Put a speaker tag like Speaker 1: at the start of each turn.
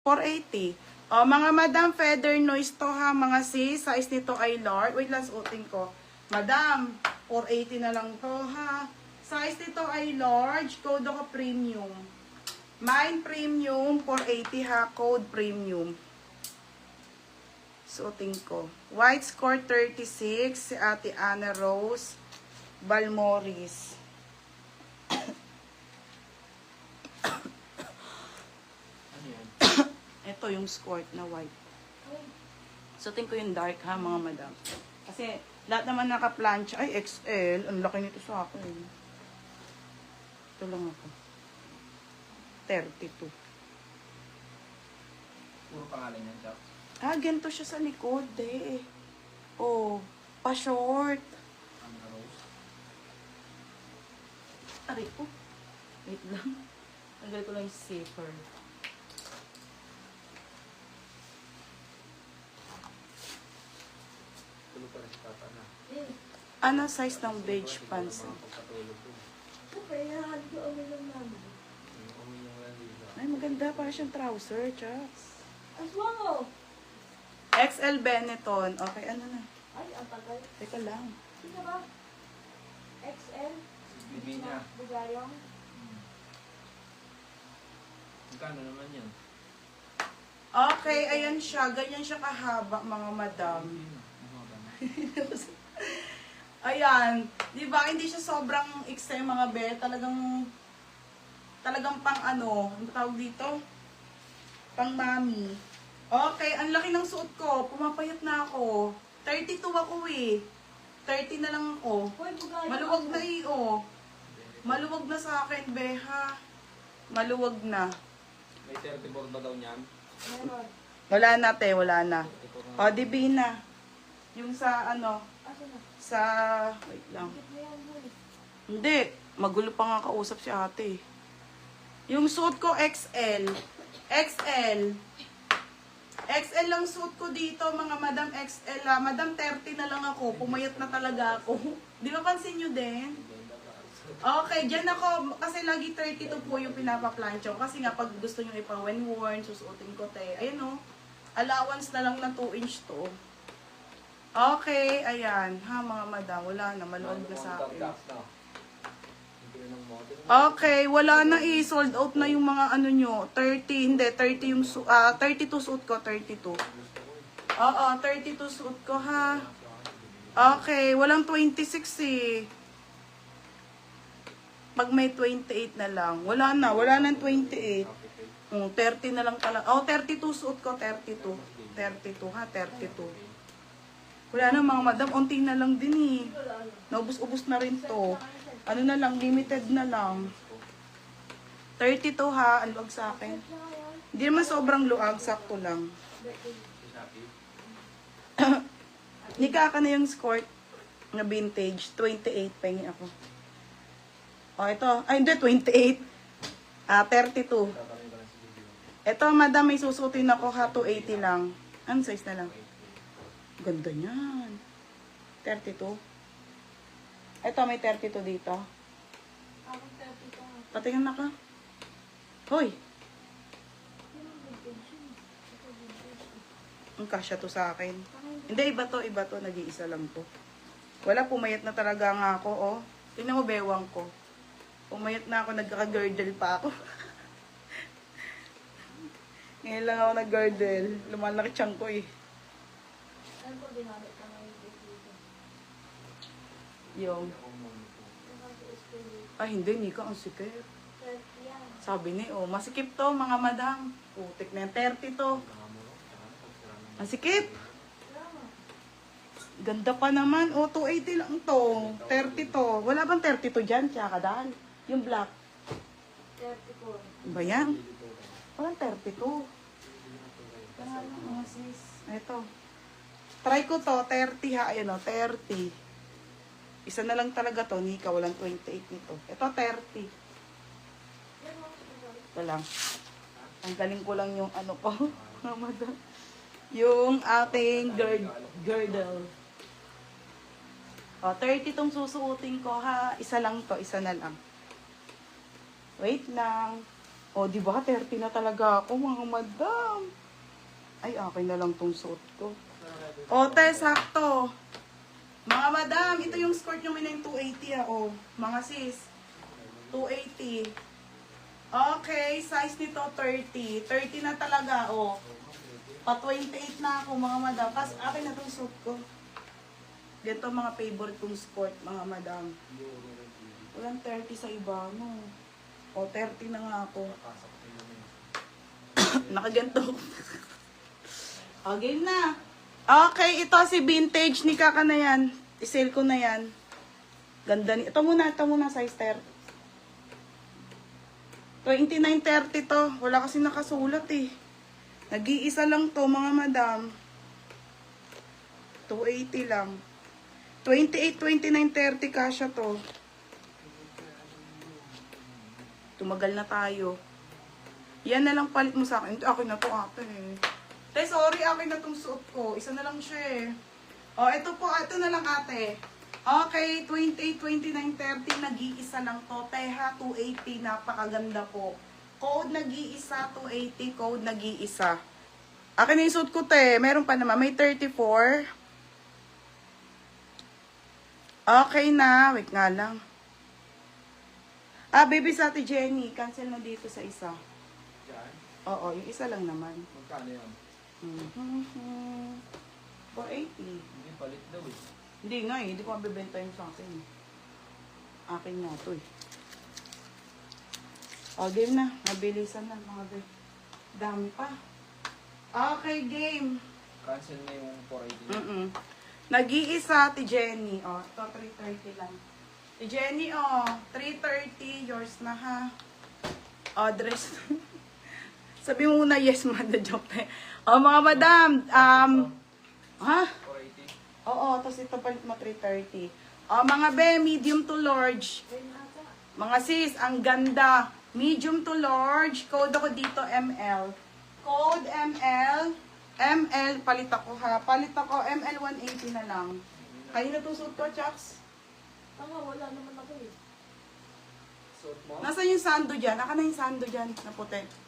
Speaker 1: 480. O, mga madam, feather noise to ha, mga sis. Size nito ay large. Wait lang, suotin ko. Madam, 480 na lang to ha. Size nito ay large. Code ako premium. Mine premium, 480 ha. Code premium. Suotin ko. White score 36. Si Ate Ana Rose Balmoris. Ito yung skirt na white. Suotin ko yung dark ha, mga madam. Kasi lahat naman naka-plancha. Ay, XL. Ang laki nito sa akin. Ito lang ako. 32.
Speaker 2: Puro pangalan yan, Chuck.
Speaker 1: Ah, ganito siya sa likod eh. Oh, pa-short.
Speaker 2: Ana Rose.
Speaker 1: Aray ko. Wait lang. Tanggal ko lang yung zipper.
Speaker 2: Tulog pa rin si Papa na.
Speaker 1: Ano size ng beige pants?
Speaker 2: Pagpatulog ko. Umi yung landila.
Speaker 1: Ay, maganda. Para siyang trouser, Chucks.
Speaker 3: Aswango!
Speaker 1: XL Benetton. Okay, ano na?
Speaker 3: Ay, ang tagal.
Speaker 1: Teka lang.
Speaker 3: Sino ba? XL?
Speaker 2: Bibi niya.
Speaker 3: Bugayong?
Speaker 2: Magkano naman yan?
Speaker 1: Okay, ayan siya. Ganyan siya kahaba, mga madam.
Speaker 2: Mahaba na.
Speaker 1: Ayan. Di ba? Hindi siya sobrang extreme, mga be. Talagang pang ano. Ano tawag dito? Pang mami. Okay, ang laki ng suot ko. Pumapayat na ako. 32 ako eh. 30 na lang ako.
Speaker 3: Hoy, bugayong.
Speaker 1: Maluwag na eh, oh. Maluwag na sa akin, beha. Maluwag na.
Speaker 2: May 34 ba daw niyan?
Speaker 3: Meron.
Speaker 1: Wala na, te. Wala na.
Speaker 2: 34
Speaker 1: O, dibi na. Yung sa ano,
Speaker 3: Asa na?
Speaker 1: sa... Wait lang.
Speaker 3: Bakit mo yan, boy?
Speaker 1: Hindi. Magulo pa nga kausap si ate. Yung suit ko, XL. XL. XL lang suit ko dito, mga madam XL. Madam 30 na lang ako. Pumayat na talaga ako. Di ba pansin nyo din? Okay, dyan ako. Kasi lagi 32 po yung pinapaplancho. Kasi nga, pag gusto nyo ipa-when worn, susuotin ko, te. Ayan o. Allowance na lang ng 2 inch to. Okay, ayan. Ha, mga madam. Wala na. Maluwag na sa akin. Okay, wala na eh. Sold out na yung mga ano nyo. 30, hindi. 30 yung 32 suit ko, 32. Oo, 32 suit ko ha. Okay, walang 26 eh. Pag may 28 na lang. Wala na 28. 30 na lang talaga. Oh, 32 suit ko, 32. 32 ha, 32. Wala na mga madam, unti na lang din eh. Naubos-ubos na rin to. Ano na lang, limited na lang. 32 ha, ang luwag sa akin. Hindi naman sobrang luwag, sakto lang. Nika ka na yung skirt na vintage, 28, pengi ako. O, ito. Ay, hindi, 28. 32. Ito, madam, may susutin ako ha, 280 lang. Anong size na lang? Ganda niyan. 32. Ito, may 32 dito.
Speaker 3: Ako 30 ka.
Speaker 1: Patingin na ka. Hoy, ang kasya to sa akin. Hindi, iba to. Nag-iisa lang to. Wala, pumayat na talaga nga ako, oh. Tingnan mo, bewang ko. Pumayat na ako, nagkaka-girdle pa ako. Ngayon lang ako nag-girdle. Lumalaki tiyan ko eh.
Speaker 3: Ano po ginamit ka ngayon dito?
Speaker 1: Yung, ay hindi, Nika, ang sikip.
Speaker 3: 30 yan.
Speaker 1: Sabi ni, oh, masikip to, mga madam. Putik na yan, 30 to. Ang sikip. Ganda pa naman. Oh, 280 lang to. 30 to. Wala bang 32 dyan? Tsaka dahil. Yung black.
Speaker 3: 30 ko.
Speaker 1: Ba yan? Walang 32. Kaya lang mga sis. Ito. Try ko to. 30 ha. Ayun o. 30. Isa na lang talaga to. Nika. Walang 28 nito. Ito 30. Ito lang. Tanggalin ko lang yung ano ko. Yung ating girdle. O, 30 tong susuotin ko ha. Isa lang to. Isa na lang. Wait lang. O, di ba? 30 na talaga ako, mga madam. Ay, akin na lang tong suot ko. O, te, sakto. Mga madam, ito yung skirt nyo, may na yung 280 ah, o. Mga sis, 280. Okay, size nito 30. 30 na talaga, o. Pa 28 na ako, mga madam. Kasi akin na tong suot ko. Ganito mga favorite kong skirt, mga madam. Walang 30 sa iba, no. O, 30 na nga ako. Nakaganto. O, game na. Okay, ito si vintage ni Kaka na yan. I-sale ko na yan. Ganda ni... ito muna, size 30. 29.30 to. Wala kasi nakasulat eh. Nag-iisa lang to, mga madam. 280 lang. 28, 29.30 kasya to. Tumagal na tayo. Yan na lang palit mo sa akin. Akin na to ate eh. Te, sorry, akin na tong suot ko. Isa na lang siya eh. O, ito po, ito na lang ate. Okay, 28, 29, 30, nag-iisa lang to. Teha, 280, napakaganda po. Code nag-iisa, 280, code nag-iisa. Akin na yung suot ko, te. Meron pa naman, may 34. Okay na, wait nga lang. Ah, baby sa ate Jenny, cancel na dito sa isa.
Speaker 2: Diyan?
Speaker 1: Oo, yung isa lang naman.
Speaker 2: Magkano yan?
Speaker 1: 480.
Speaker 2: Hindi, palit daw eh.
Speaker 1: Hindi nga eh, hindi ko mabibenta yung sa akin. Akin nga to eh. O, game na. Mabilisan na mga babe. Dami pa. Okay, game.
Speaker 2: Cancel na yung 480.
Speaker 1: Nag-iisa, ti Jenny. O, ito 330 lang. Ti Jenny, o, 330. Yours na ha. O, dress. Sabi mo muna, yes, mother joke na. O, mga madam, ha?
Speaker 2: 480.
Speaker 1: Oo, tapos ito palit mo 330. O, mga be, medium to large. Mga sis, ang ganda. Medium to large. Code ako dito, ML. Code ML. ML, palit ako ha. Palit ako, ML 180 na lang. Kayo na to suit ko, Chucks?
Speaker 3: Tama, wala naman ako eh.
Speaker 2: Suot mo?
Speaker 1: Nasaan yung sando dyan? Aka na yung sando dyan na puti.